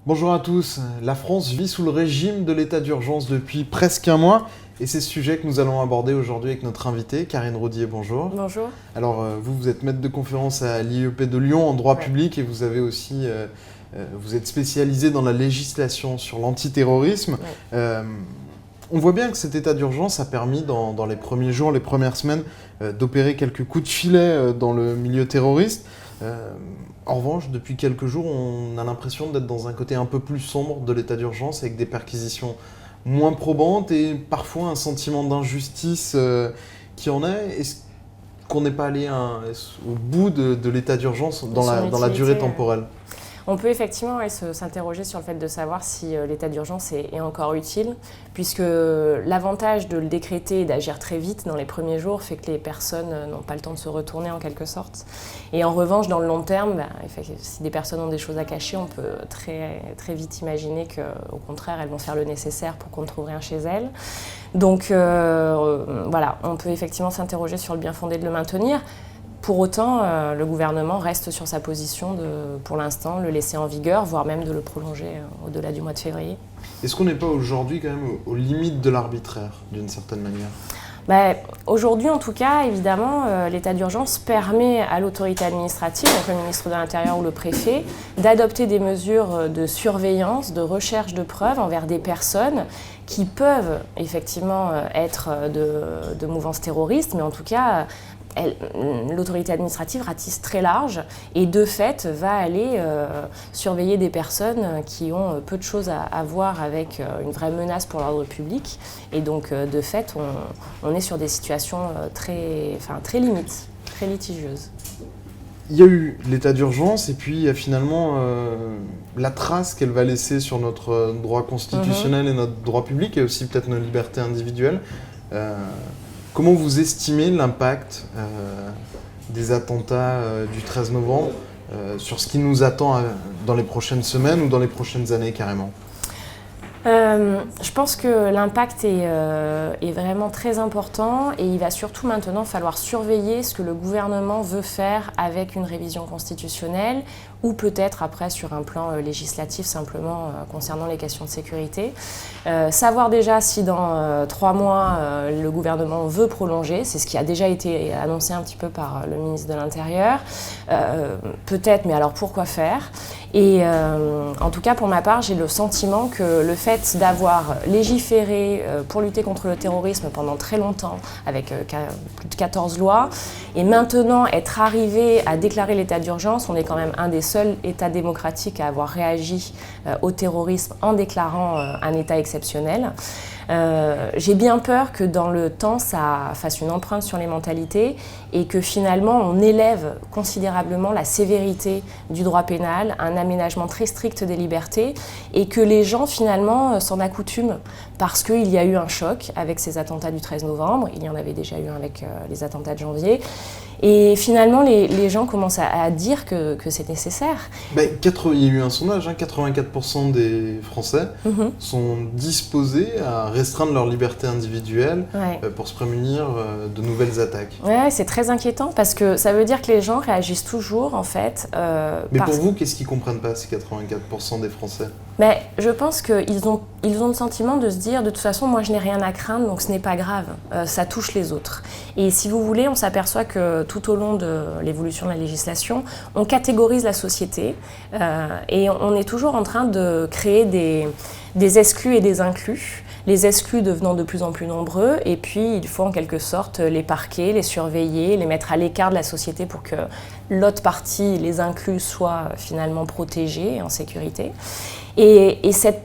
Bonjour à tous. La France vit sous le régime de l'état d'urgence depuis presque un mois et c'est ce sujet que nous allons aborder aujourd'hui avec notre invitée, Karine Rodier. Bonjour. Bonjour. Alors, vous êtes maître de conférence à l'IEP de Lyon en droit Ouais. public et vous avez aussi, vous êtes spécialisé dans la législation sur l'antiterrorisme. Ouais. On voit bien que cet état d'urgence a permis dans les premiers jours, les premières semaines, d'opérer quelques coups de filet dans le milieu terroriste. En revanche, depuis quelques jours, on a l'impression d'être dans un côté un peu plus sombre de l'état d'urgence, avec des perquisitions moins probantes et parfois un sentiment d'injustice qui en est. Est-ce qu'on n'est pas allé au bout de l'état d'urgence dans la durée temporelle ? On peut effectivement s'interroger sur le fait de savoir si l'état d'urgence est encore utile, puisque l'avantage de le décréter et d'agir très vite dans les premiers jours fait que les personnes n'ont pas le temps de se retourner en quelque sorte. Et en revanche, dans le long terme, si des personnes ont des choses à cacher, on peut très, très vite imaginer qu'au contraire, elles vont faire le nécessaire pour qu'on ne trouve rien chez elles. Donc voilà, on peut effectivement s'interroger sur le bien fondé de le maintenir. Pour autant, le gouvernement reste sur sa position de, pour l'instant, le laisser en vigueur, voire même de le prolonger au-delà du mois de février. Est-ce qu'on n'est pas aujourd'hui quand même aux limites de l'arbitraire, d'une certaine manière ? Aujourd'hui, en tout cas, évidemment, l'état d'urgence permet à l'autorité administrative, donc le ministre de l'Intérieur ou le préfet, d'adopter des mesures de surveillance, de recherche de preuves envers des personnes qui peuvent effectivement être de mouvances terroristes, mais en tout cas, l'autorité administrative ratisse très large et de fait va aller surveiller des personnes qui ont peu de choses à voir avec une vraie menace pour l'ordre public. Et donc de fait, on est sur des situations très limites, très litigieuses. Il y a eu l'état d'urgence et puis il y a finalement la trace qu'elle va laisser sur notre droit constitutionnel et notre droit public et aussi peut-être nos libertés individuelles. Comment vous estimez l'impact des attentats du 13 novembre sur ce qui nous attend dans les prochaines semaines ou dans les prochaines années carrément ? Je pense que l'impact est vraiment très important et il va surtout maintenant falloir surveiller ce que le gouvernement veut faire avec une révision constitutionnelle ou peut-être après sur un plan législatif simplement concernant les questions de sécurité. Savoir déjà si dans 3 mois le gouvernement veut prolonger, c'est ce qui a déjà été annoncé un petit peu par le ministre de l'Intérieur, peut-être, mais alors pourquoi faire ? Et en tout cas, pour ma part, j'ai le sentiment que le fait d'avoir légiféré pour lutter contre le terrorisme pendant très longtemps, avec plus de 14 lois, et maintenant être arrivé à déclarer l'état d'urgence, on est quand même un des seuls États démocratiques à avoir réagi au terrorisme en déclarant un état exceptionnel. J'ai bien peur que dans le temps, ça fasse une empreinte sur les mentalités et que finalement, on élève considérablement la sévérité du droit pénal, un aménagement très strict des libertés et que les gens finalement s'en accoutument parce qu'il y a eu un choc avec ces attentats du 13 novembre, il y en avait déjà eu un avec les attentats de janvier. Et finalement, les gens commencent à dire que c'est nécessaire. Il y a eu un sondage, 84% des Français sont disposés à restreindre leur liberté individuelle pour se prémunir de nouvelles attaques. Ouais, c'est très inquiétant parce que ça veut dire que les gens réagissent toujours en fait. Mais pour vous, qu'est-ce qu'ils ne comprennent pas, ces 84% des Français ? Je pense qu'ils ont le sentiment de se dire de toute façon moi je n'ai rien à craindre donc ce n'est pas grave, ça touche les autres. Et si vous voulez, on s'aperçoit que tout au long de l'évolution de la législation, on catégorise la société et on est toujours en train de créer des exclus et des inclus. Les exclus devenant de plus en plus nombreux et puis il faut en quelque sorte les parquer, les surveiller, les mettre à l'écart de la société pour que l'autre partie, les inclus, soient finalement protégés et en sécurité. Et cette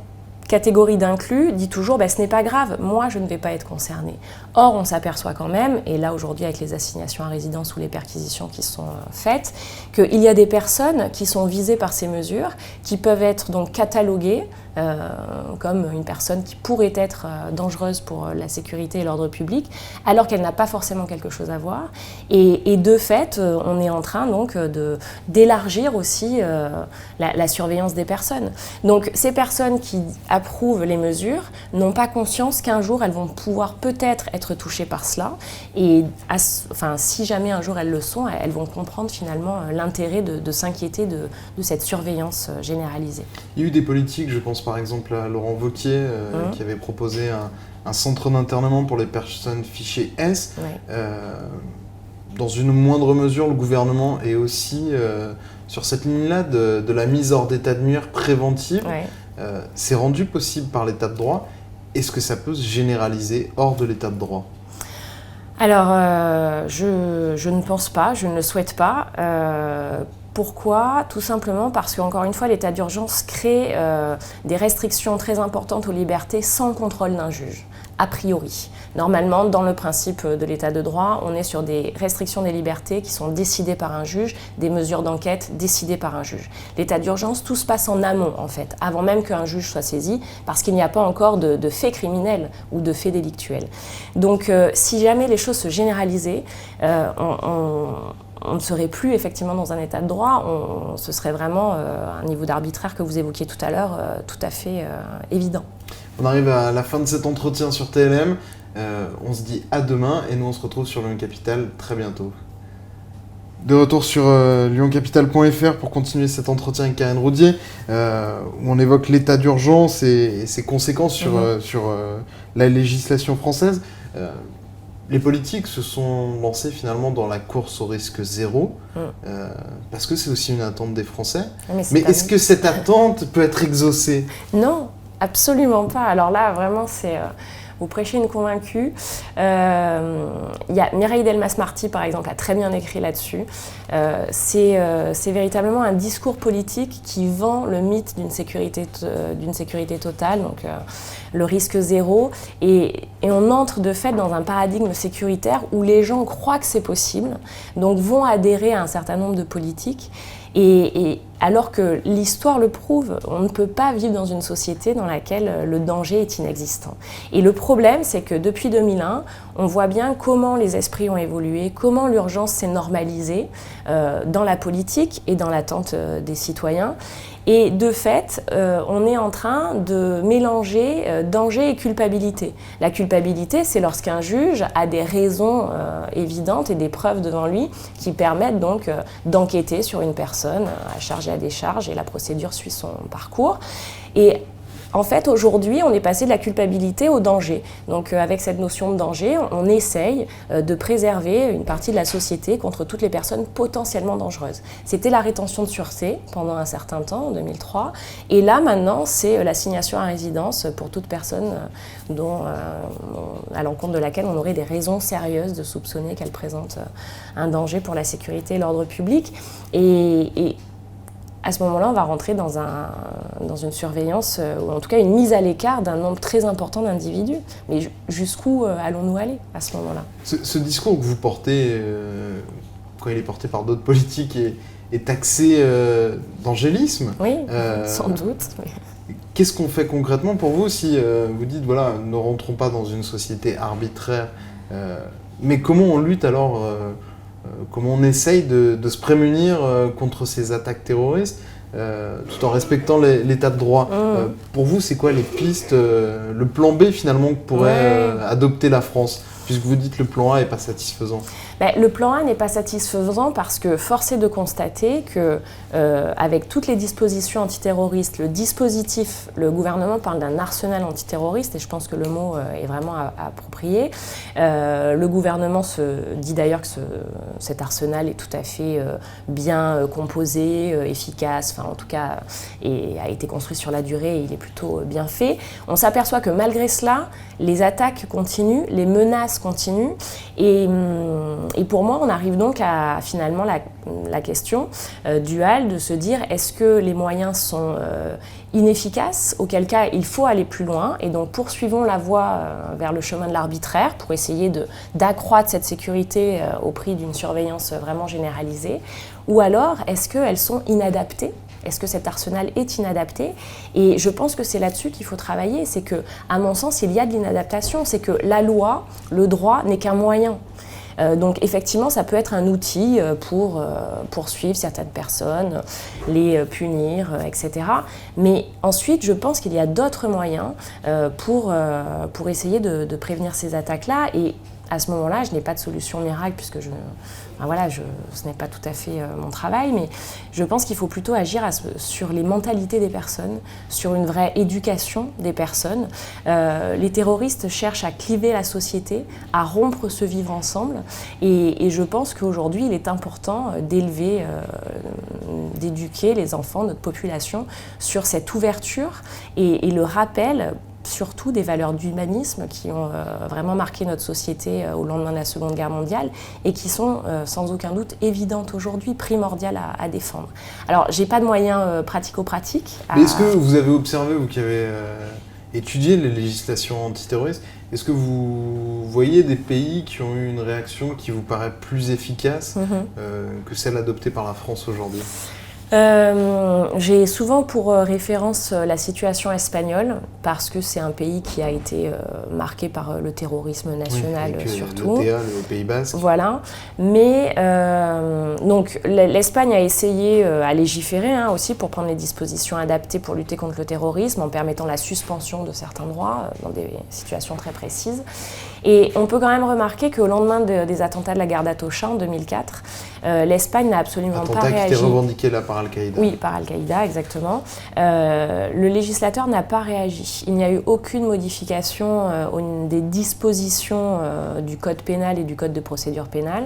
catégorie d'inclus dit toujours ce n'est pas grave, moi je ne vais pas être concerné. Or on s'aperçoit quand même, et là aujourd'hui avec les assignations à résidence ou les perquisitions qui sont faites, qu'il y a des personnes qui sont visées par ces mesures, qui peuvent être donc cataloguées comme une personne qui pourrait être dangereuse pour la sécurité et l'ordre public, alors qu'elle n'a pas forcément quelque chose à voir. Et de fait, on est en train donc d'élargir aussi la surveillance des personnes. Donc ces personnes qui approuvent les mesures n'ont pas conscience qu'un jour elles vont pouvoir peut-être être touchées par cela. Et si jamais un jour elles le sont, elles vont comprendre finalement l'intérêt de s'inquiéter de cette surveillance généralisée. Il y a eu des politiques, je pense par exemple à Laurent Wauquiez, qui avait proposé un centre d'internement pour les personnes fichées S. Oui. Dans une moindre mesure, le gouvernement est aussi sur cette ligne-là de la mise hors d'état de nuire préventive. Oui. C'est rendu possible par l'état de droit. Est-ce que ça peut se généraliser hors de l'état de droit ? Alors, je ne pense pas, je ne le souhaite pas. Pourquoi ? Tout simplement parce qu'encore une fois, l'état d'urgence crée des restrictions très importantes aux libertés sans contrôle d'un juge, a priori. Normalement, dans le principe de l'état de droit, on est sur des restrictions des libertés qui sont décidées par un juge, des mesures d'enquête décidées par un juge. L'état d'urgence, tout se passe en amont, en fait, avant même qu'un juge soit saisi, parce qu'il n'y a pas encore de faits criminels ou de faits délictuels. Donc, si jamais les choses se généralisaient, on ne serait plus effectivement dans un état de droit, ce serait vraiment un niveau d'arbitraire que vous évoquiez tout à l'heure, tout à fait évident. On arrive à la fin de cet entretien sur TLM. On se dit à demain et nous on se retrouve sur Lyon Capital très bientôt. De retour sur lyoncapital.fr pour continuer cet entretien avec Karine Roudier, où on évoque l'état d'urgence et ses conséquences sur la législation française. Les politiques se sont lancés finalement dans la course au risque zéro, parce que c'est aussi une attente des Français. Mais est-ce que cette attente peut être exaucée ? Non, absolument pas. Alors là, vraiment, vous prêchez une convaincue. Il y a Mireille Delmas-Marty, par exemple, a très bien écrit là-dessus. C'est véritablement un discours politique qui vend le mythe d'une sécurité totale, donc le risque zéro. Et on entre de fait dans un paradigme sécuritaire où les gens croient que c'est possible, donc vont adhérer à un certain nombre de politiques. Et alors que l'histoire le prouve, on ne peut pas vivre dans une société dans laquelle le danger est inexistant. Et le problème, c'est que depuis 2001, on voit bien comment les esprits ont évolué, comment l'urgence s'est normalisée dans la politique et dans l'attente des citoyens. Et de fait, on est en train de mélanger danger et culpabilité. La culpabilité, c'est lorsqu'un juge a des raisons évidentes et des preuves devant lui qui permettent donc d'enquêter sur une personne à charge et à décharge, et la procédure suit son parcours. Et en fait, aujourd'hui, on est passé de la culpabilité au danger. Donc, avec cette notion de danger, on essaye de préserver une partie de la société contre toutes les personnes potentiellement dangereuses. C'était la rétention de sûreté pendant un certain temps, en 2003. Et là, maintenant, c'est l'assignation à résidence pour toute personne à l'encontre de laquelle on aurait des raisons sérieuses de soupçonner qu'elle présente un danger pour la sécurité et l'ordre public. Et à ce moment-là, on va rentrer dans une surveillance, ou en tout cas une mise à l'écart d'un nombre très important d'individus. Mais jusqu'où allons-nous aller à ce moment-là ? Ce discours que vous portez, quand il est porté par d'autres politiques, est taxé d'angélisme. Oui, sans doute. Qu'est-ce qu'on fait concrètement pour vous si vous dites, voilà, ne rentrons pas dans une société arbitraire, mais comment on lutte alors comment on essaye de se prémunir contre ces attaques terroristes tout en respectant l'état de droit. Pour vous, c'est quoi les pistes, le plan B finalement que pourrait adopter la France, puisque vous dites que le plan A n'est pas satisfaisant? Le plan A n'est pas satisfaisant parce que force est de constater que avec toutes les dispositions antiterroristes, le gouvernement parle d'un arsenal antiterroriste et je pense que le mot est vraiment approprié. Le gouvernement se dit d'ailleurs que cet arsenal est tout à fait bien composé, efficace, enfin en tout cas a été construit sur la durée et il est plutôt bien fait. On s'aperçoit que malgré cela, les attaques continuent, les menaces continuent et pour moi, on arrive donc à finalement la question duale de se dire est-ce que les moyens sont inefficaces, auquel cas il faut aller plus loin et donc poursuivons la voie vers le chemin de l'arbitraire pour essayer d'accroître cette sécurité au prix d'une surveillance vraiment généralisée, ou alors est-ce qu'elles sont inadaptées Est-ce que cet arsenal est inadapté? Et je pense que c'est là-dessus qu'il faut travailler. C'est que, à mon sens, il y a de l'inadaptation. C'est que la loi, le droit n'est qu'un moyen. Donc effectivement, ça peut être un outil pour poursuivre certaines personnes, les punir, etc. Mais ensuite, je pense qu'il y a d'autres moyens pour essayer de prévenir ces attaques-là. Et à ce moment-là, je n'ai pas de solution miracle puisque ce n'est pas tout à fait mon travail, mais je pense qu'il faut plutôt agir sur les mentalités des personnes, sur une vraie éducation des personnes. Les terroristes cherchent à cliver la société, à rompre ce vivre ensemble, et je pense qu'aujourd'hui, il est important d'élever, d'éduquer les enfants, notre population, sur cette ouverture et le rappel surtout des valeurs d'humanisme qui ont vraiment marqué notre société au lendemain de la Seconde Guerre mondiale et qui sont sans aucun doute évidentes aujourd'hui, primordiales à défendre. Alors, j'ai pas de moyens pratico-pratiques. Mais est-ce que vous avez observé, vous qui avez étudié les législations antiterroristes, est-ce que vous voyez des pays qui ont eu une réaction qui vous paraît plus efficace que celle adoptée par la France aujourd'hui ? J'ai souvent pour référence la situation espagnole parce que c'est un pays qui a été marqué par le terrorisme national surtout. Le TA, le Pays Basque. Voilà. Mais donc l'Espagne a essayé à légiférer aussi pour prendre les dispositions adaptées pour lutter contre le terrorisme en permettant la suspension de certains droits dans des situations très précises. Et on peut quand même remarquer qu'au lendemain des attentats de la gare d'Atocha en 2004, l'Espagne n'a absolument pas réagi. Attentat qui était revendiqué là par Al-Qaïda. Oui, par Al-Qaïda, exactement. Le législateur n'a pas réagi. Il n'y a eu aucune modification des dispositions du code pénal et du code de procédure pénale.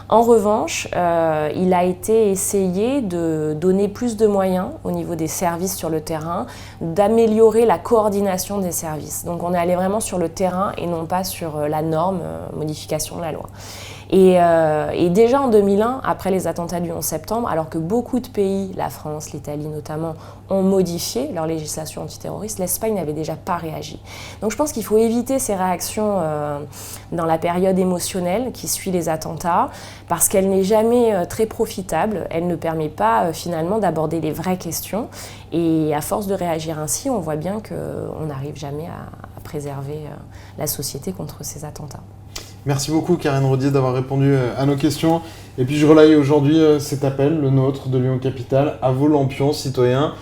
En revanche, il a été essayé de donner plus de moyens au niveau des services sur le terrain, d'améliorer la coordination des services. Donc on est allé vraiment sur le terrain et non pas sur la norme, modification de la loi. Et déjà en 2001, après les attentats du 11 septembre, alors que beaucoup de pays, la France, l'Italie notamment, ont modifié leur législation antiterroriste, l'Espagne n'avait déjà pas réagi. Donc je pense qu'il faut éviter ces réactions dans la période émotionnelle qui suit les attentats, parce qu'elle n'est jamais très profitable, elle ne permet pas finalement d'aborder les vraies questions. Et à force de réagir ainsi, on voit bien qu'on n'arrive jamais à préserver la société contre ces attentats. Merci beaucoup Karine Rodier d'avoir répondu à nos questions. Et puis je relaye aujourd'hui cet appel, le nôtre de Lyon Capitale, à vos lampions citoyens,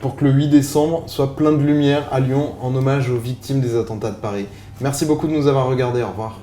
pour que le 8 décembre soit plein de lumière à Lyon en hommage aux victimes des attentats de Paris. Merci beaucoup de nous avoir regardés, au revoir.